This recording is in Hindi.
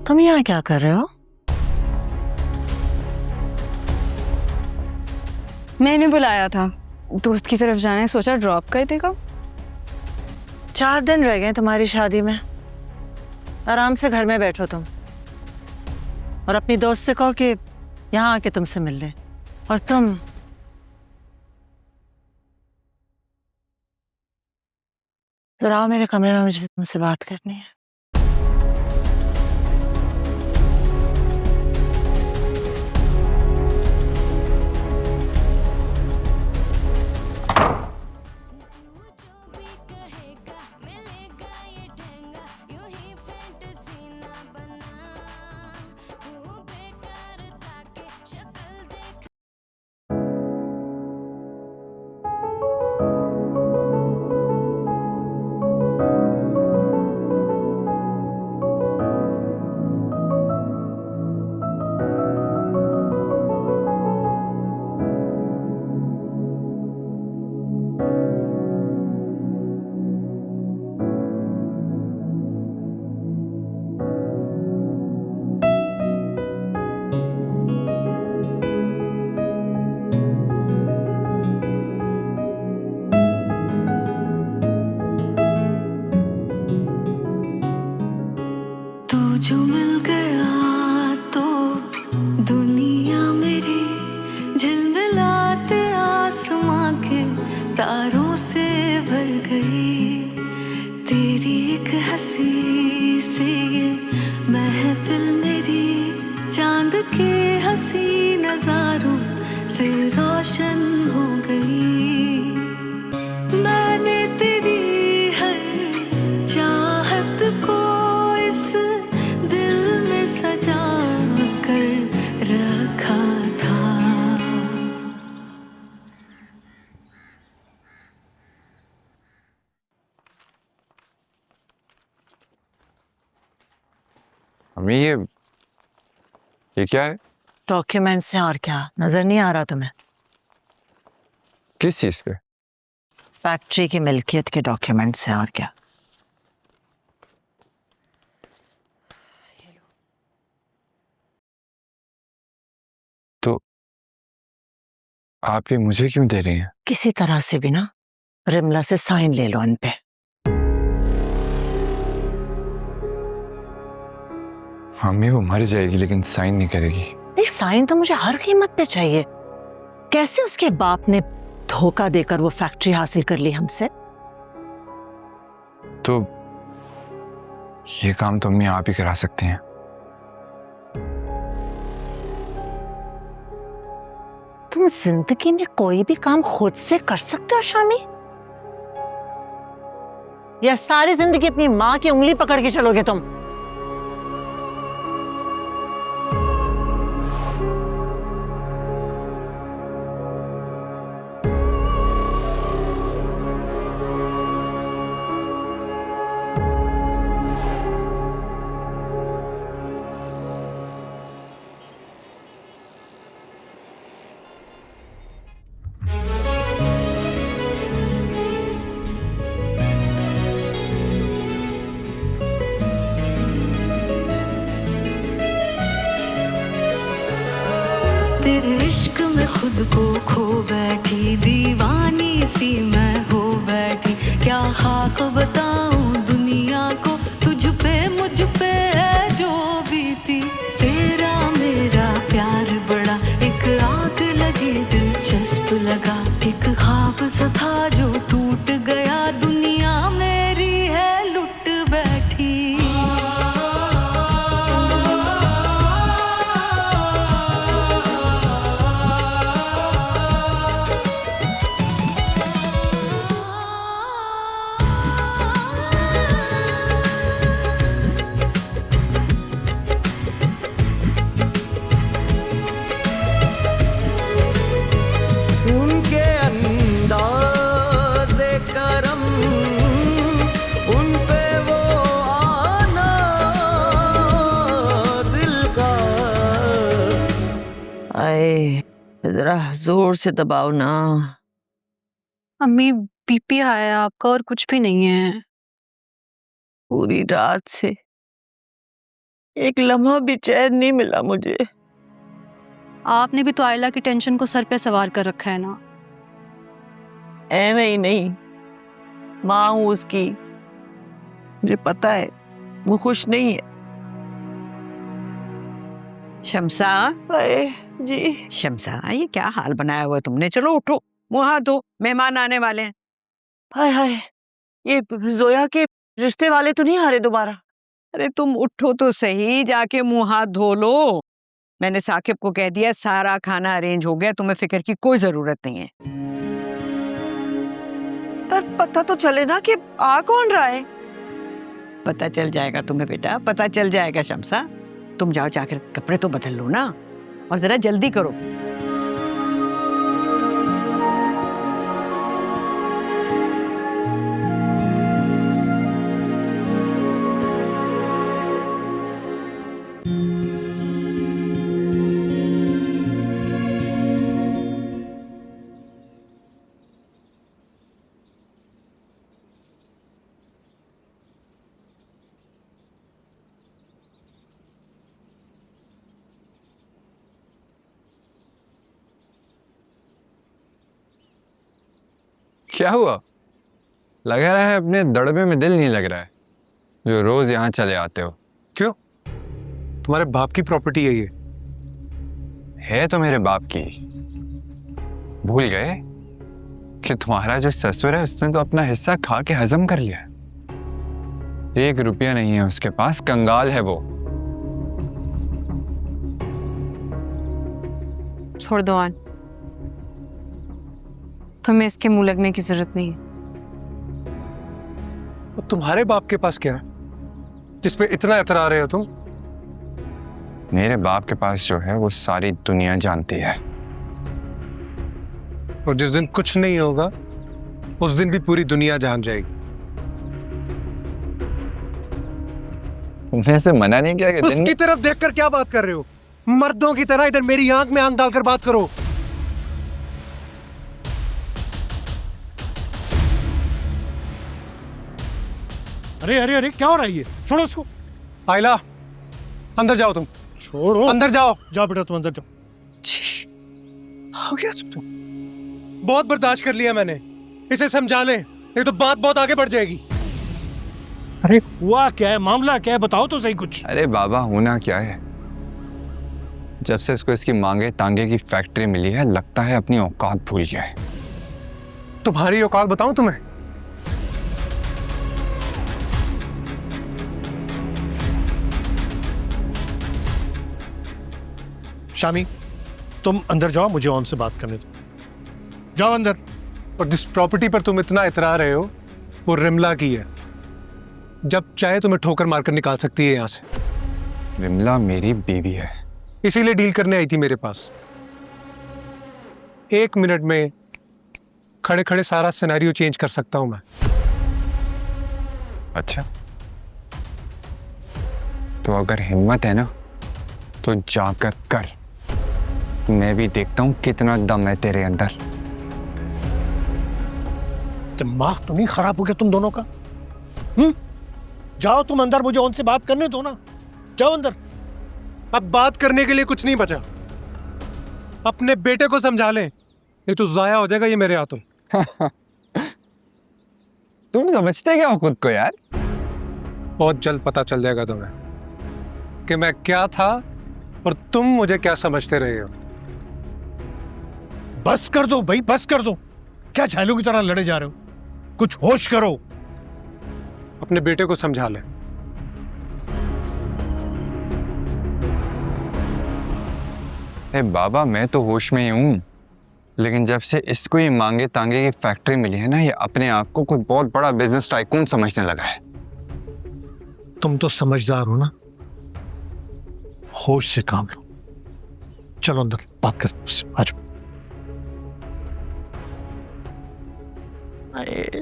तुम यहाँ क्या कर रहे हो? मैंने बुलाया था, दोस्त की तरफ जाने, सोचा ड्रॉप कर देगा। 4 दिन रह गए तुम्हारी शादी में। आराम से घर में बैठो तुम, और अपनी दोस्त से कहो कि यहाँ आके तुमसे मिल ले। और तुम जरा आओ मेरे कमरे में, मुझे तुमसे बात करनी है। तू जो मिल गया तो दुनिया मेरी झिलमिलाते आसमां के तारों से भर गई। तेरी एक हंसी से ये महफिल मेरी चांद के हंसी नजारों से रोशन हो गई। मैंने तेरी हर चाहत को इस दिल में सजा कर रखा था। अम्मी ये क्या है? डॉक्यूमेंट्स हैं, और क्या नजर नहीं आ रहा तुम्हें? किस चीज के? फैक्ट्री की मिल्कियत के डॉक्यूमेंट्स हैं, और क्या। तो आप ये मुझे क्यों दे रही हैं? किसी तरह से भी ना रिमला से साइन ले लो इन पे। अम्मी वो मर जाएगी लेकिन साइन नहीं करेगी। नहीं, साइन तो मुझे हर कीमत पे चाहिए। कैसे उसके बाप ने धोखा देकर वो फैक्ट्री हासिल कर ली हमसे? तो ये काम तो अम्मी आप ही करा सकती हैं। तुम जिंदगी में कोई भी काम खुद से कर सकते हो शामी? या सारी जिंदगी अपनी माँ की उंगली पकड़ के चलोगे तुम? तेरे इश्क में खुद को खो बैठी, दीवानी सी मैं हो बैठी। क्या खाक बताऊं दुनिया को, तुझ पे मुझ पे है जो बीती। तेरा मेरा प्यार बड़ा एक आग लगी, दिलचस्प लगा। एक ख्वाब सा था जो टूट गया, दुनिया मेरी है लुट बैठी। उनके अंदाज़े करम, उन पे वो आना दिल का। आए जरा जोर से दबाओ ना। अम्मी बीपी आया आपका और कुछ भी नहीं है। पूरी रात से एक लम्हा भी चैन नहीं मिला मुझे। आपने भी तो आयला की टेंशन को सर पे सवार कर रखा है ना। ऐਵੇਂ ही नहीं, माँ हूँ उसकी, मुझे पता है वो खुश नहीं है। शमसा, हाय जी। शमसा, ये क्या हाल बनाया हुआ है तुमने? चलो उठो, मुंह हाथ धो, मेहमान आने वाले हैं। हाय हाय, ये जोया के रिश्ते वाले तो नहीं आ रहे दोबारा? अरे तुम उठो तो सही, जाके मुंह हाथ धो लो। मैंने साकिब को कह दिया, सारा खाना अरेंज हो गया, तुम्हें फिक्र की कोई जरूरत नहीं है। पर पता तो चले ना कि आ कौन रहा है। पता चल जाएगा तुम्हें बेटा, पता चल जाएगा शमसा। तुम जाओ, जाकर कपड़े तो बदल लो ना, और जरा जल्दी करो। क्या हुआ? लग रहा है अपने दड़बे में दिल नहीं लग रहा है, जो रोज यहाँ चले आते हो। क्यों? तुम्हारे बाप की प्रॉपर्टी है ये। है तो मेरे बाप की। भूल गए कि तुम्हारा जो ससुर है उसने तो अपना हिस्सा खा के हजम कर लिया। 1 रुपया नहीं है उसके पास, कंगाल है वो। छोड़ दो आन, तुम्हें इसके मुंह लगने की जरूरत नहीं है। और तुम्हारे बाप के पास क्या है जिसपे इतना इतरा रहे हो तुम? मेरे बाप के पास जो है वो सारी दुनिया जानती है। और जिस दिन कुछ नहीं होगा उस दिन भी पूरी दुनिया जान जाएगी। तुमने ऐसे मना नहीं किया कि उसकी तरफ देखकर क्या बात कर रहे हो? मर्दों की तरह इधर मेरी आंख में आंख डालकर बात करो। अरे अरे अरे, क्या हो रहा है ये? छोड़ो उसको। आयला, अंदर जाओ तुम। छोड़ो, अंदर जाओ। जाओ बेटा, तुम अंदर जाओ। हो गया तुम? बहुत बर्दाश्त कर लिया मैंने, इसे समझा ले, नहीं तो बात बहुत आगे बढ़ जाएगी। अरे हुआ क्या है? मामला क्या है? बताओ तो सही कुछ। अरे बाबा, होना क्या है, जब से इसको इसकी मांगे तांगे की फैक्ट्री मिली है लगता है अपनी औकात भूल गया है। तुम्हारी औकात बताऊं तुम्हें? शामी, तुम अंदर जाओ, मुझे ऑन से बात करने दो। जाओ अंदर। और जिस प्रॉपर्टी पर तुम इतना इतरा रहे हो वो रिमला की है, जब चाहे तुम्हें ठोकर मारकर निकाल सकती है यहाँ से। रिमला मेरी बीवी है। इसीलिए डील करने आई थी मेरे पास। 1 मिनट में खड़े खड़े सारा सिनेरियो चेंज कर सकता हूं मैं। अच्छा, तो अगर हिम्मत है ना तो जाकर कर, मैं भी देखता हूं कितना दम है तेरे अंदर। दिमाग तो नहीं खराब हो गया तुम दोनों का? जाओ तुम अंदर, मुझे ऑन से बात करने दो ना। जाओ अंदर। अब बात करने के लिए कुछ नहीं बचा। अपने बेटे को समझा ले, नहीं तो जाया हो जाएगा ये मेरे हाथों। तुम समझते क्या हो खुद को यार? बहुत जल्द पता चल जाएगा तुम्हें कि मैं क्या था और तुम मुझे क्या समझते रहे हो। बस कर दो भाई, बस कर दो। क्या झालू की तरह लड़े जा रहे हो? कुछ होश करो। अपने बेटे को समझा ले। बाबा, मैं तो होश में ही हूं, लेकिन जब से इसको ये मांगे तांगे की फैक्ट्री मिली है ना, ये अपने आप को कोई बहुत बड़ा बिजनेस टाइकून समझने लगा है। तुम तो समझदार हो ना, होश से काम लो। चलो अंदर बात करते हैं, आ जाओ।